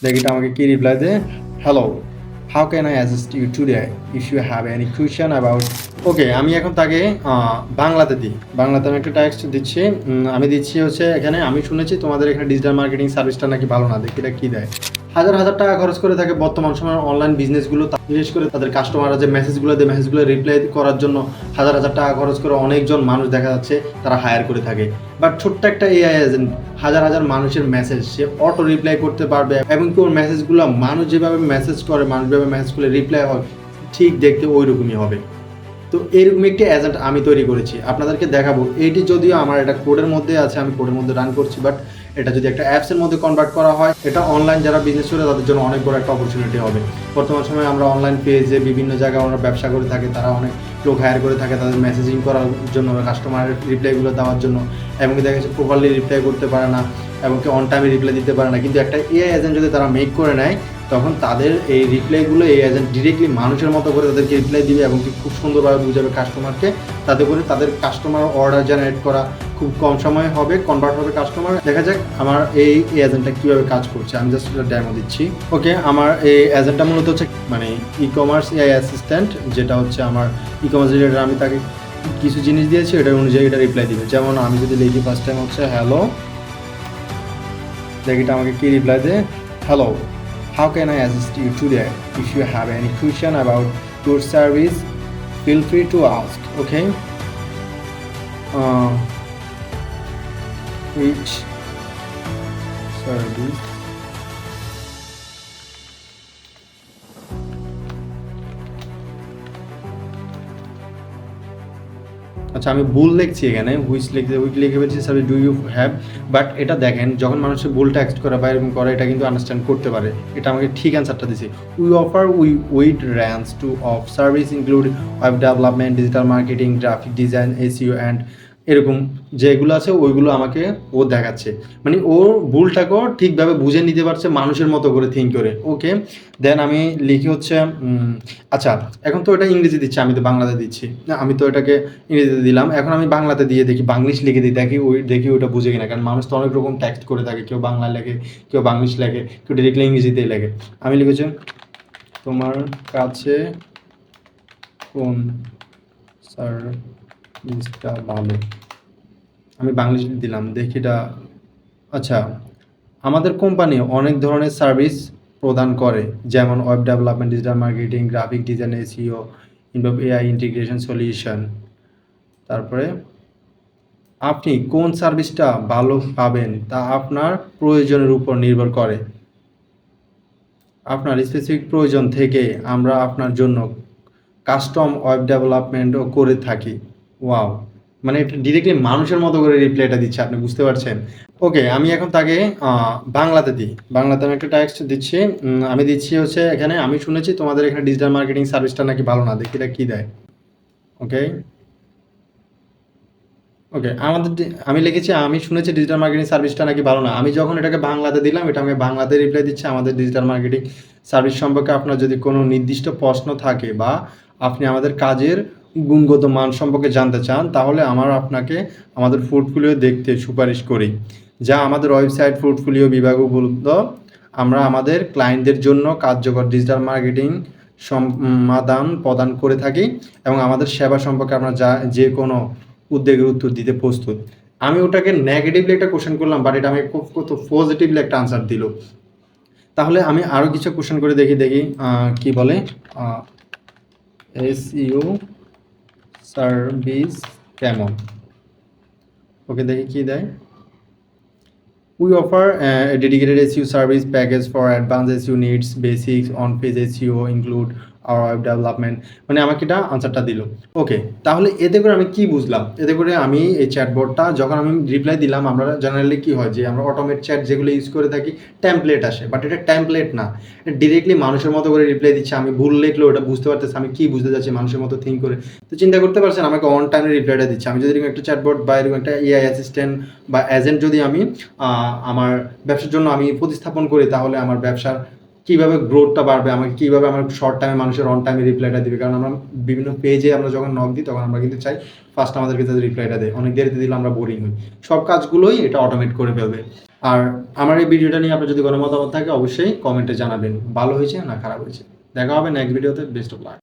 দেখি এটা আমাকে কি রিপ্লাই দেয়। Hello, how can I assist you today if you have any question about. Okay, আমি এখন তাকে বাংলাতে দিই। বাংলাতে আমি একটা টেক্সট দিচ্ছি। আমি দিচ্ছি হচ্ছে এখানে, আমি শুনেছি তোমাদের এখানে ডিজিটাল মার্কেটিং সার্ভিসটা নাকি ভালো না। দেখি এটা কী দেয়। হাজার হাজার টাকা খরচ করে থাকে বর্তমান সময়ে অনলাইন বিজনেসগুলো, বিশেষ করে তাদের কাস্টমাররা যে মেসেজগুলো দেয়, মেসেজগুলো রিপ্লাই করার জন্য হাজার হাজার টাকা খরচ করে অনেকজন মানুষ দেখা যাচ্ছে তারা হায়ার করে থাকে। বাট ছোট্ট একটা এআই এজেন্ট হাজার হাজার মানুষের মেসেজ সে অটো রিপ্লাই করতে পারবে, এবং কি ওর মেসেজগুলো মানুষ যেভাবে মেসেজ করে, মানুষ যেভাবে মেসেজ করলে রিপ্লাই হয় ঠিক দেখতে ওই রকমই হবে। তো এরকম একটি এজেন্ট আমি তৈরি করেছি, আপনাদেরকে দেখাবো। এইটি যদিও আমার এটা কোডের মধ্যে আছে, আমি কোডের মধ্যে রান করছি, বাট এটা যদি একটা অ্যাপসের মধ্যে কনভার্ট করা হয়, এটা অনলাইন যারা বিজনেস করে তাদের জন্য অনেক বড় একটা অপরচুনিটি হবে। বর্তমান সময়ে আমরা অনলাইন পেজে বিভিন্ন জায়গায় আমরা ব্যবসা করে থাকি, তারা অনেক লোক হায়ার করে থাকে তাদের মেসেজিং করার জন্য, কাস্টমারের রিপ্লাইগুলো দেওয়ার জন্য, এবং দেখা যাচ্ছে প্রপারলি রিপ্লাই করতে পারে না, এবং কি অন টাইমে রিপ্লাই দিতে পারে না। কিন্তু একটা এআই এজেন্ট যদি তারা মেক করে নেয়, তখন তাদের এই রিপ্লাইগুলো এই এজেন্ট ডিরেক্টলি মানুষের মতো করে তাদেরকে রিপ্লাই দিবে, এবং কি খুব সুন্দরভাবে বুঝাবে কাস্টমারকে, তাতে করে তাদের কাস্টমার অর্ডার জেনারেট করা খুব কম সময়ে হবে, কনভার্ট হবে কাস্টমার। দেখা যাক আমার এই এজেন্টটা কীভাবে কাজ করছে। আমি জাস্ট একটা ডেমো দিচ্ছি। ওকে, আমার এই এজেন্টটা মূলত হচ্ছে মানে ই কমার্স এআই অ্যাসিস্ট্যান্ট, যেটা হচ্ছে আমার ই কমার্স রিলেটেড। আমি তাকে কিছু জিনিস দিয়েছি, এটার অনুযায়ী এটা রিপ্লাই দিবে। যেমন আমি যদি লিখি ফার্স্ট টাইম হচ্ছে হ্যালো, দেখি এটা আমাকে কি রিপ্লাই দেয়। Hello, how can I assist you today? If you have any question about your service, feel free to ask. Okay. Which service? আচ্ছা, আমি ভুল লিখছি এখানে, হুইচ লিখে ফেলছি service do you have. But এটা দেখেন, যখন মানুষের ভুল টেক্সট করে বা এরকম করে, এটা কিন্তু আন্ডারস্ট্যান্ড করতে পারে। এটা আমাকে ঠিক অ্যান্সারটা দিছে। We offer wide range to of service include web development, digital marketing, graphic design, SEO and এরকম যেগুলো আছে ওইগুলো আমাকে ও দেখাচ্ছে। মানে ওর ভুলটাকেও ঠিকভাবে বুঝে নিতে পারছে মানুষের মতো করে থিঙ্ক করে। ওকে, দেন আমি লিখি হচ্ছে আচ্ছা, এখন তো এটা ইংরেজি দিচ্ছে, আমি তো বাংলাতে দিচ্ছি না, আমি তো এটাকে ইংরেজিতে দিলাম। এখন আমি বাংলাতে দিয়ে দেখি, বাংলিশ লিখে দিই, দেখি ওটা বুঝে কিনা। কারণ মানুষ তো অনেক রকম টেক্সট করে থাকে, কেউ বাংলা লেখে, কেউ বাংলিশ লেখে, কেউ ডিরেক্টলি ইংরেজিতেই লেখে। আমি লিখেছি তোমার কাছে কোন সার্ভিসটা ভালো, আমি বাংলিশ দিলাম, দেখি এটা। আচ্ছা, আমাদের কোম্পানি অনেক ধরনের সার্ভিস প্রদান করে, যেমন web development, digital marketing, graphic design, SEO, involve AI integration solution. তারপরে আপনি কোন সার্ভিসটা ভালো পাবেন তা আপনার প্রয়োজনের উপর নির্ভর করে। আপনার স্পেসিফিক প্রয়োজন থেকে আমরা আপনার জন্য কাস্টম ওয়েব ডেভেলপমেন্টও করে থাকি। ওয়াও, মানে এটা ডিরেক্টলি মানুষের মতো করে রিপ্লাইটা দিচ্ছে, আপনি বুঝতে পারছেন। ওকে, আমি এখন তাকে বাংলাতে দিই। বাংলাতে আমি একটা টেক্সট দিচ্ছি। আমি দিচ্ছি হচ্ছে এখানে, আমি শুনেছি তোমাদের এখানে ডিজিটাল মার্কেটিং সার্ভিসটা নাকি ভালো না। দেখি এটা কী দেয়। ওকে, ওকে, আমি লিখেছি আমি শুনেছি ডিজিটাল মার্কেটিং সার্ভিসটা নাকি ভালো না। আমি যখন এটাকে বাংলাতে দিলাম, এটা আমাকে বাংলাতে রিপ্লাই দিচ্ছে, আমাদের ডিজিটাল মার্কেটিং সার্ভিস সম্পর্কে আপনার যদি কোনো নির্দিষ্ট প্রশ্ন থাকে বা আপনি আমাদের কাজের গুণগত মান সম্পর্কে জানতে চান, তাহলে আপনাকে আমাদের পোর্টফোলিও দেখতে সুপারিশ করি, যা আমাদের ওয়েবসাইট পোর্টফোলিও বিভাগে উপলব্ধ। আমরা আমাদের ক্লায়েন্টদের জন্য কার্যকর ডিজিটাল মার্কেটিং সমাধান প্রদান করে থাকি, এবং আমাদের সেবা সম্পর্কে আমরা যে কোনো উদ্বেগের উত্তর দিতে প্রস্তুত। আমি ওটাকে নেগেটিভলি একটা কোশ্চেন করলাম, বাট এটা আমাকে খুব কত পজিটিভলি একটা আনসার দিল। তাহলে আমি আরও কিছু কোশ্চেন করে দেখি কি বলে। এসইও সার্ভিস কেমন, ওকে দেখি কি দেয়। We offer a dedicated SEO service package for advanced SEO needs. Basics on-page SEO include our web development. মানে আমাকে এটা আনসারটা দিল। ওকে, তাহলে এতে করে আমি কি বুঝলাম? এতে করে আমি এই চ্যাটবটটা যখন আমি রিপ্লাই দিলাম, আমরা জেনারেলি কি হয় যে আমরা অটোমেট চ্যাট যেগুলো ইউজ করে থাকি, টেমপ্লেট আসে, বাট এটা টেমপ্লেট না, এটা ডিরেক্টলি মানুষের মতো করে রিপ্লাই দিচ্ছে। আমি ভুল লিখলেও এটা বুঝতে পারতেছে আমি কি বুঝতে যাচ্ছি মানুষের মতো থিঙ্ক করে। তো চিন্তা করতে পারছেন, আমাকে অন টাইমে রিপ্লাইটা দিচ্ছে। আমি যদি এরকম একটা চ্যাটবট বা এরকম একটা এআই অ্যাসিস্ট্যান্ট বা এজেন্ট যদি আমি আমার ব্যবসার জন্য আমি প্রতিস্থাপন করি, তাহলে আমার ব্যবসার কীভাবে গ্রোথটা বাড়বে, আমাকে কীভাবে আমার শর্ট টাইমে মানুষের অন টাইমে রিপ্লাইটা দিবে। কারণ আমরা বিভিন্ন পেজে আমরা যখন নক দিই, তখন আমরা কিন্তু চাই ফার্স্ট আমাদেরকে যাতে রিপ্লাইটা দেয়, অনেক দেরিতে দিলে আমরা বোরিং হই। সব কাজগুলোই এটা অটোমেট করে ফেলবে। আর আমার এই ভিডিওটা নিয়ে আপনার যদি কোনো মতামত থাকে অবশ্যই কমেন্টে জানাবেন। ভালো হয়েছে না খারাপ হয়েছে। দেখা হবে নেক্সট ভিডিওতে। Best of luck.